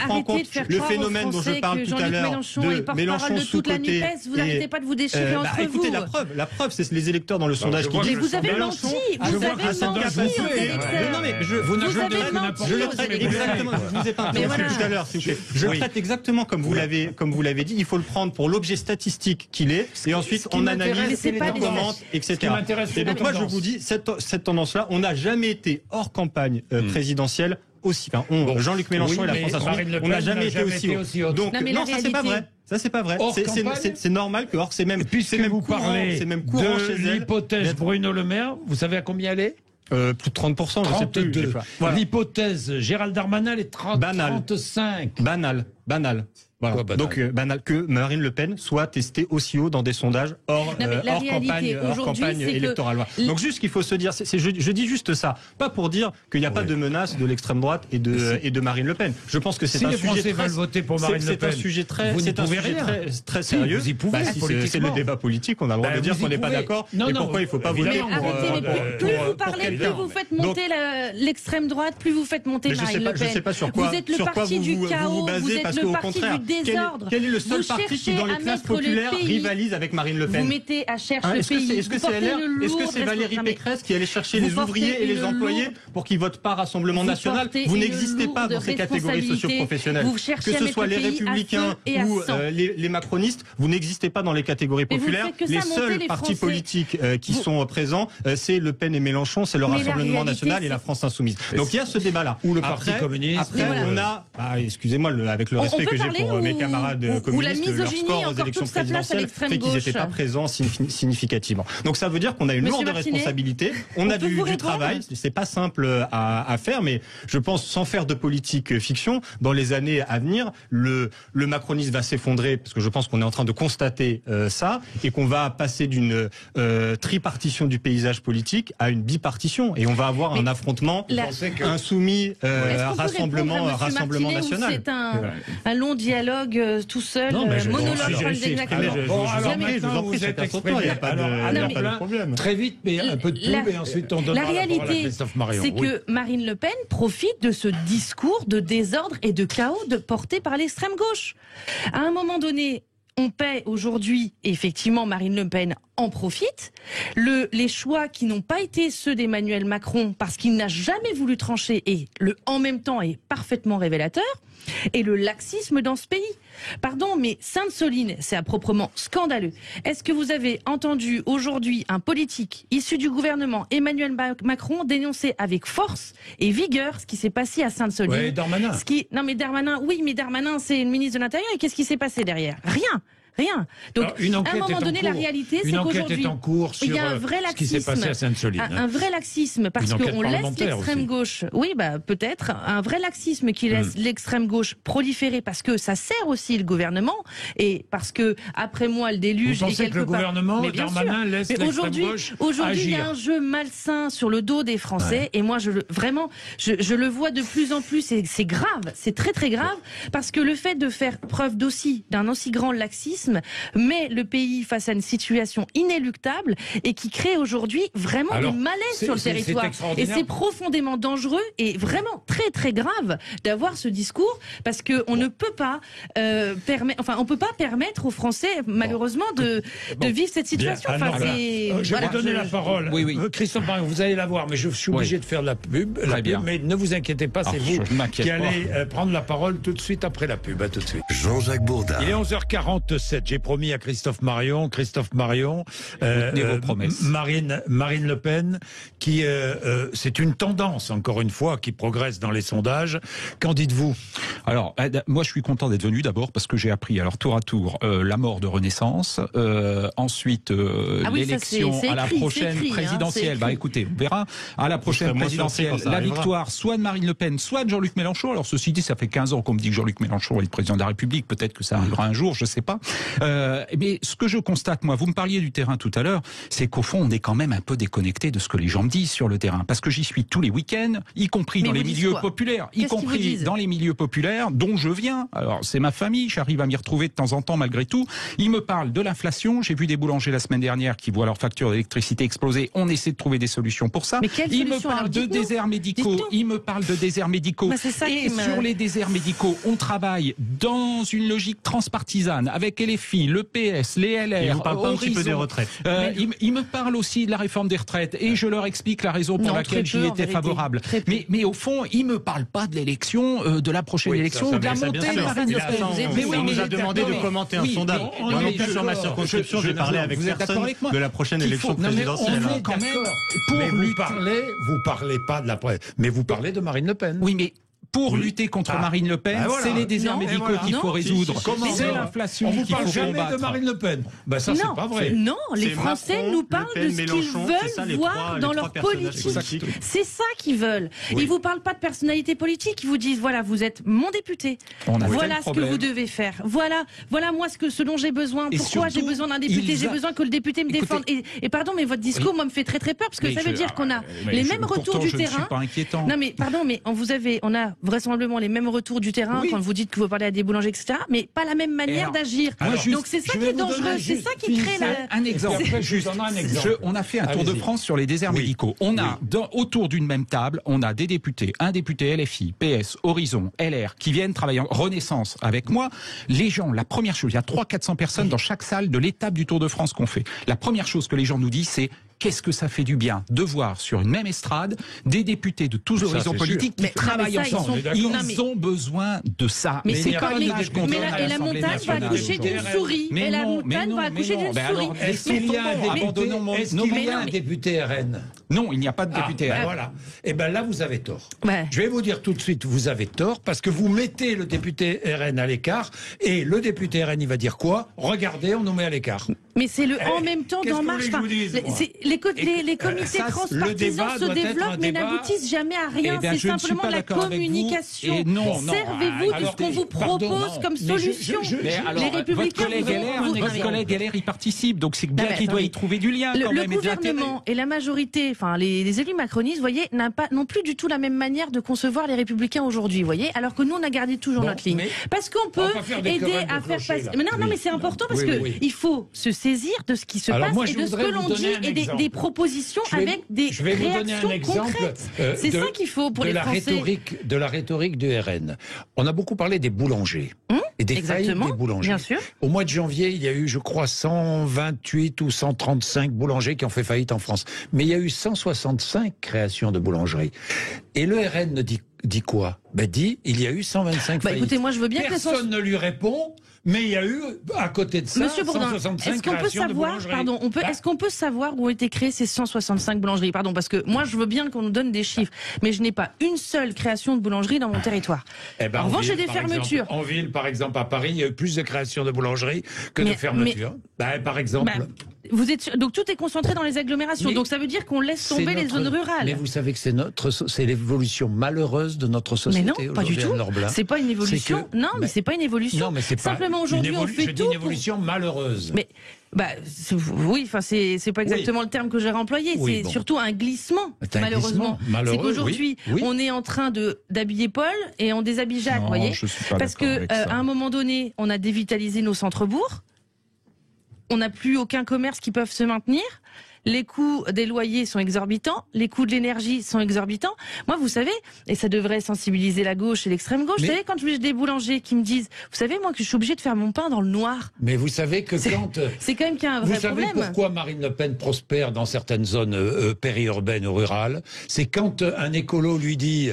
en compte le phénomène dont je parle tout à l'heure de Mélenchon sous-coté, vous n'arrêtez pas de vous déchirer entre vous. Écoutez, la preuve, c'est les électeurs dans le sondage qui disent. Mais vous avez menti. Vous avez menti aux électeurs. Non mais je le traite exactement. Je vous ai pas interrompu tout à l'heure, s'il vous plaît. Je le traite exactement comme vous l'avez dit. Il faut le prendre pour l'objet statistique qu'il est, et ensuite on analyse, on commente, etc. Et donc moi je vous dis, cette tendance-là, on n'a jamais été hors campagne présidentielle aussi. Jean-Luc Mélenchon et la France Insoumise, on n'a jamais été aussi haut. Donc non, ça c'est pas vrai. Ça c'est pas vrai. C'est normal que c'est même courant chez elle. L'hypothèse Bruno Le Maire, vous savez à combien elle est? Plus de 30%, je sais plus. Voilà. L'hypothèse Gérald Darmanin est 35. Banal. Voilà. Banal. Donc banal que Marine Le Pen soit testée aussi haut dans des sondages hors campagne électorale. Donc juste qu'il faut se dire, je dis juste ça, pas pour dire qu'il n'y a pas de menace de l'extrême droite et de Marine Le Pen. Je pense que c'est un sujet très voter pour Marine Le Pen. C'est un sujet très sérieux. Vous y pouvez, c'est le débat politique, on a le droit de dire qu'on n'est pas d'accord. Et pourquoi il ne faut pas voter plus vous parlez, plus vous faites monter l'extrême droite, plus vous faites monter Marine Le Pen. Je ne sais pas sur quoi vous êtes le parti du chaos, vous êtes le parti du désordre. Quel est le seul parti qui, dans les classes populaires, rivalise avec Marine Le Pen? Vous mettez à chercher le pays. Est-ce que c'est LR? Est-ce que c'est Valérie Pécresse qui allait chercher les ouvriers et les employés pour qu'ils votent pas Rassemblement National? Vous n'existez pas dans ces catégories socioprofessionnelles. Que ce soit les Républicains ou les macronistes, vous n'existez pas dans les catégories populaires. Les seuls partis politiques qui sont présents, c'est Le Pen et Mélenchon, c'est le Rassemblement National et la France Insoumise. Donc il y a ce débat-là. Ou le Parti communiste. Après, on a, excusez-moi, avec le respect que j'ai pour mes camarades communistes, leur score aux élections présidentielles fait qu'ils n'étaient pas présents significativement. Donc ça veut dire qu'on a une lourde responsabilité, on a du travail, c'est pas simple à faire, mais je pense, sans faire de politique fiction, dans les années à venir, le macronisme va s'effondrer, parce que je pense qu'on est en train de constater ça, et qu'on va passer d'une tripartition du paysage politique à une bipartition, et on va avoir un affrontement insoumis Rassemblement National. C'est un long dialogue tout seul, monologue. Vous êtes exprimé. Il n'y a pas de problème. Très vite, mais un peu de tout, et ensuite on donnera la réalité, c'est que Marine Le Pen profite de ce discours de désordre et de chaos porté par l'extrême gauche. À un moment donné, on paie aujourd'hui, effectivement, Marine Le Pen en profite. Les choix qui n'ont pas été ceux d'Emmanuel Macron, parce qu'il n'a jamais voulu trancher, et en même temps est parfaitement révélateur, et le laxisme dans ce pays. Pardon, mais Sainte-Soline, c'est à proprement scandaleux. Est-ce que vous avez entendu aujourd'hui un politique issu du gouvernement, Emmanuel Macron, dénoncer avec force et vigueur ce qui s'est passé à Sainte-Soline? Oui, Darmanin. Non mais Darmanin, c'est le ministre de l'Intérieur, et qu'est-ce qui s'est passé derrière? Rien. Donc, à un moment donné, la réalité, c'est qu'aujourd'hui, il y a un vrai laxisme, ce qui s'est passé à Sainte-Soline. Un vrai laxisme, parce qu'on laisse l'extrême gauche. Oui, peut-être. Un vrai laxisme qui laisse l'extrême gauche proliférer, parce que ça sert aussi le gouvernement, et parce que, après moi, le déluge. Vous pensez que le gouvernement, Darmanin, laisse l'extrême gauche Aujourd'hui, il y a un jeu malsain sur le dos des Français, et moi, je le vois de plus en plus, et c'est grave. C'est très, très grave, parce que le fait de faire preuve d'un aussi grand laxisme, populisme met le pays face à une situation inéluctable et qui crée aujourd'hui vraiment du malaise sur le territoire. Et c'est profondément dangereux et vraiment très très grave d'avoir ce discours parce que on ne peut pas on peut pas permettre aux Français malheureusement de vivre cette situation. Je vais donner la parole. Oui. Christophe Marion, vous allez la voir, mais je suis obligé de faire de la pub. Mais ne vous inquiétez pas, c'est vous qui allez prendre la parole tout de suite après la pub. À tout de suite. Jean-Jacques Bourdin. Il est 11h47. J'ai promis à Christophe Marion, vos promesses. Marine Le Pen, qui c'est une tendance encore une fois qui progresse dans les sondages. Qu'en dites-vous? Alors, moi, je suis content d'être venu d'abord parce que j'ai appris, alors tour à tour, la mort de Renaissance, ensuite l'élection à la prochaine présidentielle. Écoutez, on verra. À la prochaine présidentielle, la victoire soit de Marine Le Pen, soit de Jean-Luc Mélenchon. Alors, ceci dit, ça fait 15 ans qu'on me dit que Jean-Luc Mélenchon est le président de la République. Peut-être que ça arrivera un jour, je sais pas. Mais ce que je constate, moi, vous me parliez du terrain tout à l'heure, c'est qu'au fond, on est quand même un peu déconnecté de ce que les gens me disent sur le terrain. Parce que j'y suis tous les week-ends, y compris dans les milieux populaires, dont je viens. Alors, c'est ma famille, j'arrive à m'y retrouver de temps en temps malgré tout. Ils me parlent de l'inflation. J'ai vu des boulangers la semaine dernière qui voient leur facture d'électricité exploser. On essaie de trouver des solutions pour ça. Ils me parlent de déserts médicaux. Et sur les déserts médicaux, on travaille dans une logique transpartisane avec LFI, le PS, les LR. Ils vous parlent pas un petit peu des retraites. Ils me parlent aussi de la réforme des retraites et je leur explique la raison pour laquelle j'y étais favorable. Mais au fond, ils me parlent pas de l'élection, de la prochaine élection, ou de la montée de Marine Le Pen. On nous a demandé de commenter un sondage. Moi non plus sur ma circonscription, j'ai parlé avec personne de la prochaine élection présidentielle. Vous parlez pas de la presse, mais vous parlez de Marine Le Pen. Oui, mais pour lutter contre Marine Le Pen, c'est les déserts médicaux qu'il faut résoudre. C'est l'inflation qu'il faut combattre. On ne parle jamais de Marine Le Pen. Ça, c'est pas vrai. Non, les Français nous parlent de ce qu'ils veulent voir dans leur politique. C'est ça qu'ils veulent. Ils vous parlent pas de personnalité politique. Ils vous disent, voilà, vous êtes mon député. Voilà ce que vous devez faire. Voilà moi ce dont j'ai besoin. Pourquoi j'ai besoin d'un député? J'ai besoin que le député me défende. Et pardon, mais votre discours, moi, me fait très très peur parce que ça veut dire qu'on a les mêmes retours du terrain. Non, mais pardon, mais on a vraisemblablement les mêmes retours du terrain quand vous dites que vous parlez à des boulangers, etc. Mais pas la même manière d'agir. Donc c'est ça qui est dangereux, c'est ça qui crée un exemple. On a fait un tour de France sur les déserts médicaux. On a autour d'une même table, on a des députés, un député LFI, PS, Horizon, LR, qui viennent travailler en Renaissance avec moi. Les gens, la première chose, il y a 300-400 personnes dans chaque salle de l'étape du Tour de France qu'on fait. La première chose que les gens nous disent, c'est qu'est-ce que ça fait du bien de voir sur une même estrade des députés de tous horizons politiques qui travaillent ensemble. Ils ont besoin de ça. Mais c'est comme la montagne va accoucher d'une souris. Et la montagne va accoucher d'une souris. Est-ce qu'il y a un député RN? Non, il n'y a pas de député RN. Voilà. Et bien là, vous avez tort. Je vais vous dire tout de suite, vous avez tort, parce que vous mettez le député RN à l'écart, et le député RN, il va dire quoi? Regardez, on nous met à l'écart. Mais c'est le en même temps d'En Marche. Les comités transpartisans se développent mais n'aboutissent jamais à rien. C'est simplement la communication. Servez-vous de ce qu'on vous propose comme solution. Les Républicains, votre collègue LR y participe, donc c'est bien qu'il doit y trouver du lien. Le gouvernement et la majorité, enfin les élus macronistes, vous voyez, n'ont plus du tout la même manière de concevoir les Républicains aujourd'hui, vous voyez, alors que nous on a gardé toujours notre ligne. Parce qu'on peut aider à faire passer. Mais non, mais c'est important parce que il faut se saisir de ce qui se passe et de ce que l'on dit et des propositions avec des réactions concrètes. C'est ça qu'il faut pour les Français. De la rhétorique du RN. On a beaucoup parlé des boulangers et des faillites des boulangers. Bien sûr. Au mois de janvier, il y a eu, je crois, 128 ou 135 boulangers qui ont fait faillite en France. Mais il y a eu 165 créations de boulangeries. Et le RN dit quoi? Dit, il y a eu 125 faillites. Écoutez, moi je veux bien personne ne lui répond. Mais il y a eu, à côté de ça, Monsieur Bourdin, 165 créations de boulangeries. Est-ce qu'on peut savoir où ont été créées ces 165 boulangeries? Pardon, parce que moi, je veux bien qu'on nous donne des chiffres, mais je n'ai pas une seule création de boulangerie dans mon territoire. En revanche, j'ai des fermetures. En ville, par exemple, à Paris, il y a eu plus de créations de boulangeries que de fermetures. Par exemple... Donc tout est concentré dans les agglomérations. Donc ça veut dire qu'on laisse tomber les zones rurales. Mais vous savez que c'est l'évolution malheureuse de notre société. Mais non, pas du tout. C'est pas une évolution. Non, mais c'est pas une évolution. Non, mais c'est pas simplement aujourd'hui on fait tout. Une évolution malheureuse. Mais oui, enfin c'est pas exactement le terme que j'aurais employé. C'est surtout un glissement, malheureusement. C'est qu'aujourd'hui, on est en train d'habiller Paul et on déshabille Jacques, vous voyez. Parce que à un moment donné, on a dévitalisé nos centres-bourgs. on n'a plus aucun commerce qui peut se maintenir. Les coûts des loyers sont exorbitants, les coûts de l'énergie sont exorbitants. Moi, vous savez, et ça devrait sensibiliser la gauche et l'extrême gauche, vous savez, quand j'ai des boulangers qui me disent, vous savez, moi, que je suis obligée de faire mon pain dans le noir. Mais vous savez que quand... C'est quand même qu'il y a un vrai problème. Vous savez pourquoi Marine Le Pen prospère dans certaines zones périurbaines ou rurales? C'est quand un écolo lui dit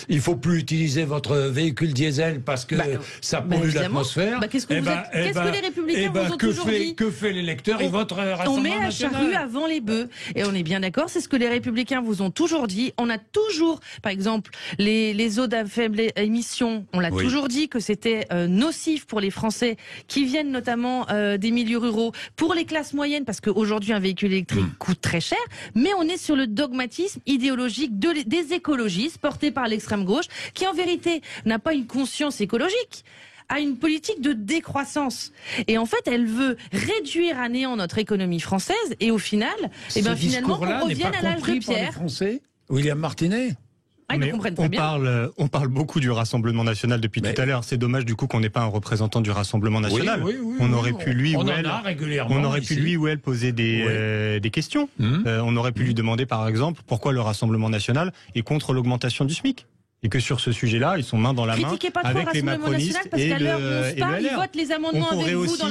il faut plus utiliser votre véhicule diesel parce que ça pollue l'atmosphère. Qu'est-ce que les Républicains vous ont toujours dit? Que fait l'électeur? Il vote Rassemblement National. On met la charrue avant les bœufs. Et on est bien d'accord, c'est ce que les Républicains vous ont toujours dit. On a toujours, par exemple, les eaux à faible émission, on l'a toujours dit que c'était nocif pour les Français qui viennent notamment des milieux ruraux, pour les classes moyennes, parce qu'aujourd'hui un véhicule électrique coûte très cher, mais on est sur le dogmatisme idéologique des écologistes portés par l'extrême gauche, qui en vérité n'a pas une conscience écologique, a une politique de décroissance. Et en fait, elle veut réduire à néant notre économie française, et au final, finalement, on revient à l'âge de pierre. Français, William Martinet. On parle beaucoup du Rassemblement national depuis tout à l'heure. C'est dommage du coup qu'on n'ait pas un représentant du Rassemblement national. On aurait pu lui ou elle poser des questions. On aurait pu lui demander par exemple pourquoi le Rassemblement national est contre l'augmentation du SMIC. Et que sur ce sujet-là, ils sont main dans la main avec les macronistes et le LR. Ils votent les amendements avec vous dans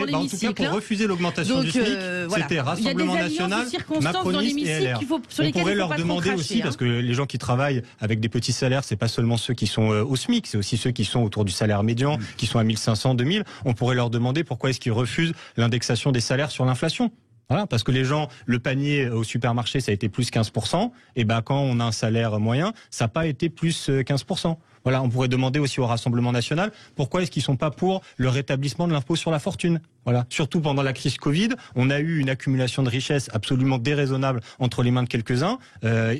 l'hémicycle. En tout cas, pour refuser l'augmentation du SMIC, c'était Rassemblement national, macronistes et LR. On pourrait leur demander aussi, parce que les gens qui travaillent avec des petits salaires, c'est pas seulement ceux qui sont au SMIC, c'est aussi ceux qui sont autour du salaire médian, qui sont à 1500, 2000. On pourrait leur demander pourquoi est-ce qu'ils refusent l'indexation des salaires sur l'inflation. Voilà, parce que les gens, le panier au supermarché, ça a été plus 15%, et quand on a un salaire moyen, ça n'a pas été plus 15%. Voilà, on pourrait demander aussi au Rassemblement national pourquoi est-ce qu'ils sont pas pour le rétablissement de l'impôt sur la fortune. Voilà, surtout pendant la crise Covid, on a eu une accumulation de richesses absolument déraisonnable entre les mains de quelques-uns.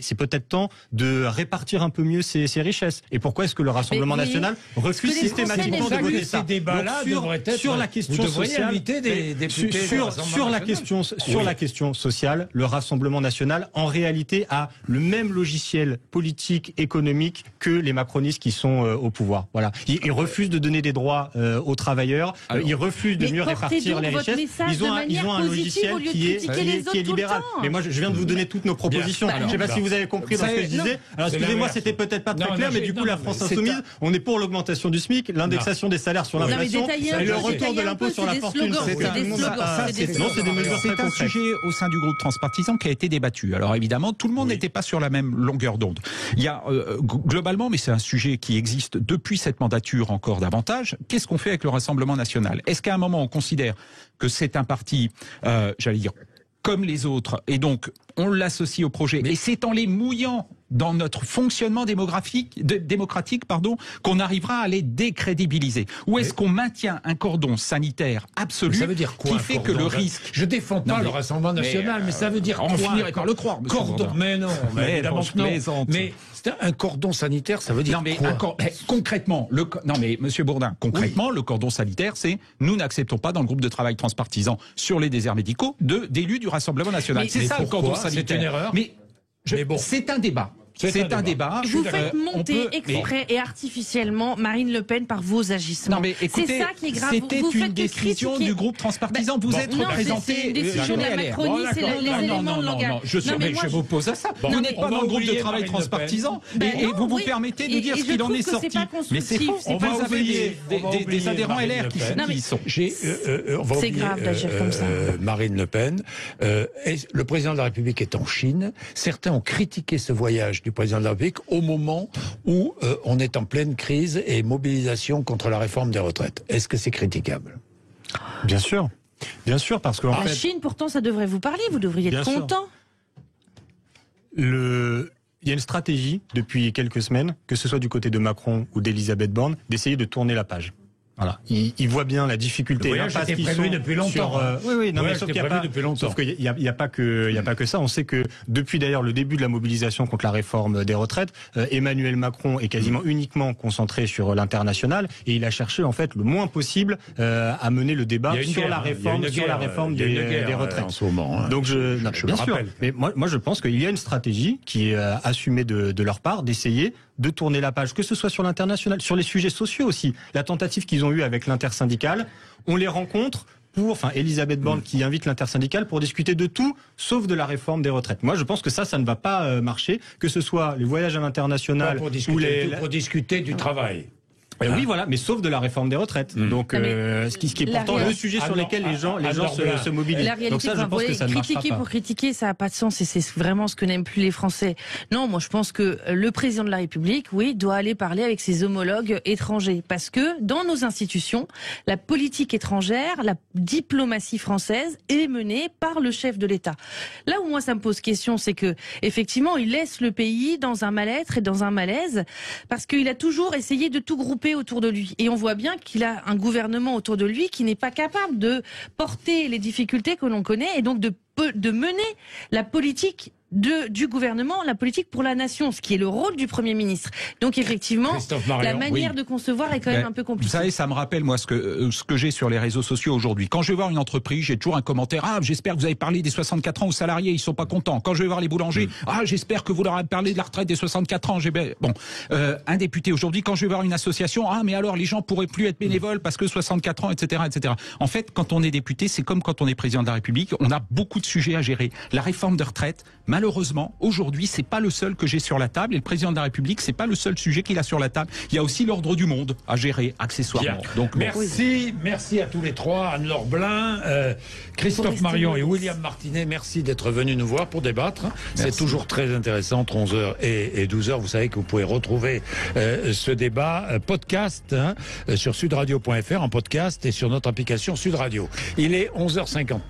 C'est peut-être temps de répartir un peu mieux ces richesses. Et pourquoi est-ce que le Rassemblement national refuse systématiquement de voter ça? Sur la question sociale, sur la question sociale, le Rassemblement national en réalité a le même logiciel politique, économique que les macronistes qui sont au pouvoir. Voilà, ils refusent de donner des droits aux travailleurs, ils refusent de mieux répartir les richesses. Ils ont un logiciel qui est libéral. Mais moi, je viens de vous donner toutes nos propositions. Je ne sais pas si vous avez compris dans ce que je disais. Alors, excusez-moi, c'était peut-être pas très clair, mais du coup, la France insoumise, on est pour l'augmentation du SMIC, l'indexation des salaires sur l'inflation et le retour de l'impôt sur la fortune. C'est un sujet au sein du groupe transpartisan qui a été débattu. Alors évidemment, tout le monde n'était pas sur la même longueur d'onde. Il y a globalement, mais c'est un sujet qui existe depuis cette mandature encore davantage, qu'est-ce qu'on fait avec le Rassemblement national? Est-ce qu'à un moment on considère que c'est un parti, j'allais dire, comme les autres, et donc on l'associe au projet, et c'est en les mouillant dans notre fonctionnement démocratique, qu'on arrivera à les décrédibiliser? Ou est-ce qu'on maintient un cordon sanitaire absolu qui fait que le risque... Je défends pas le Rassemblement national, mais ça veut dire quoi? On finirait par le croire, monsieur Cordon, mais non, évidemment non. Mais c'est un cordon sanitaire, ça veut dire quoi? Concrètement, monsieur Bourdin, concrètement, le cordon sanitaire, c'est nous n'acceptons pas dans le groupe de travail transpartisan sur les déserts médicaux d'élus du Rassemblement national. C'est ça le cordon sanitaire. C'est une erreur. C'est un débat. C'est un débat. Vous faites monter exprès et artificiellement Marine Le Pen par vos agissements. C'est ça qui est grave. C'était une décision du groupe transpartisan. Vous êtes représenté. C'est une décision de la Macronie, c'est les éléments de langage. Je m'oppose à ça. Vous n'êtes pas dans le groupe de travail transpartisan et vous vous permettez de dire ce qu'il en est sorti. Mais c'est faux. Vous avez des adhérents LR qui y sont. C'est grave d'agir comme ça. Marine Le Pen, le président de la République est en Chine. Certains ont critiqué ce voyage du président de la République au moment où on est en pleine crise et mobilisation contre la réforme des retraites. Est-ce que c'est critiquable? Bien sûr, parce que la Chine, pourtant, ça devrait vous parler. Vous devriez être content. Il y a une stratégie depuis quelques semaines, que ce soit du côté de Macron ou d'Elisabeth Borne, d'essayer de tourner la page. Voilà, ils voient bien la difficulté. Le voyage était prévu depuis longtemps. Sauf qu'il n'y a pas que ça. On sait que depuis d'ailleurs le début de la mobilisation contre la réforme des retraites, Emmanuel Macron est quasiment uniquement concentré sur l'international et il a cherché en fait le moins possible à mener le débat sur la réforme des retraites. En ce moment. Donc bien sûr. Mais moi je pense qu'il y a une stratégie qui est assumée de leur part d'essayer de tourner la page, que ce soit sur l'international, sur les sujets sociaux aussi. La tentative qu'ils ont eue avec l'intersyndicale, on les rencontre Elisabeth Borne qui invite l'intersyndicale pour discuter de tout, sauf de la réforme des retraites. Moi, je pense que ça ne va pas marcher, que ce soit les voyages à l'international pour discuter du travail. Oui, voilà, mais sauf de la réforme des retraites. Donc, ce qui est pourtant le sujet sur lequel les gens se mobilisent. La réalité, donc ça, je pense que ça ne marchera pas. Pour critiquer, ça n'a pas de sens et c'est vraiment ce que n'aiment plus les Français. Non, moi, je pense que le président de la République, oui, doit aller parler avec ses homologues étrangers parce que dans nos institutions, la politique étrangère, la diplomatie française est menée par le chef de l'État. Là où moi, ça me pose question, c'est que effectivement, il laisse le pays dans un mal-être et dans un malaise parce qu'il a toujours essayé de tout grouper autour de lui. Et on voit bien qu'il a un gouvernement autour de lui qui n'est pas capable de porter les difficultés que l'on connaît et donc de mener la politique du gouvernement, la politique pour la nation, ce qui est le rôle du Premier ministre. Donc effectivement, la manière de concevoir est quand même un peu compliquée. Vous savez, ça me rappelle moi ce que j'ai sur les réseaux sociaux aujourd'hui. Quand je vais voir une entreprise, j'ai toujours un commentaire. Ah, j'espère que vous avez parlé des 64 ans aux salariés, ils sont pas contents. Quand je vais voir les boulangers, ah, j'espère que vous leur avez parlé de la retraite des 64 ans. Bon, un député aujourd'hui, quand je vais voir une association, ah, mais alors les gens pourraient plus être bénévoles parce que 64 ans, etc., etc. En fait, quand on est député, c'est comme quand on est président de la République, on a beaucoup de sujets à gérer. La réforme de retraite, malheureusement, aujourd'hui, c'est pas le seul que j'ai sur la table et le président de la République, c'est pas le seul sujet qu'il a sur la table. Il y a aussi l'ordre du monde à gérer accessoirement. Donc, merci à tous les trois, Anne-Laure Blin, Christophe Marion et William Martinet, merci d'être venus nous voir pour débattre. C'est toujours très intéressant entre 11h et 12h. Vous savez que vous pouvez retrouver ce débat podcast sur sudradio.fr en podcast et sur notre application Sud Radio. Il est 11h59.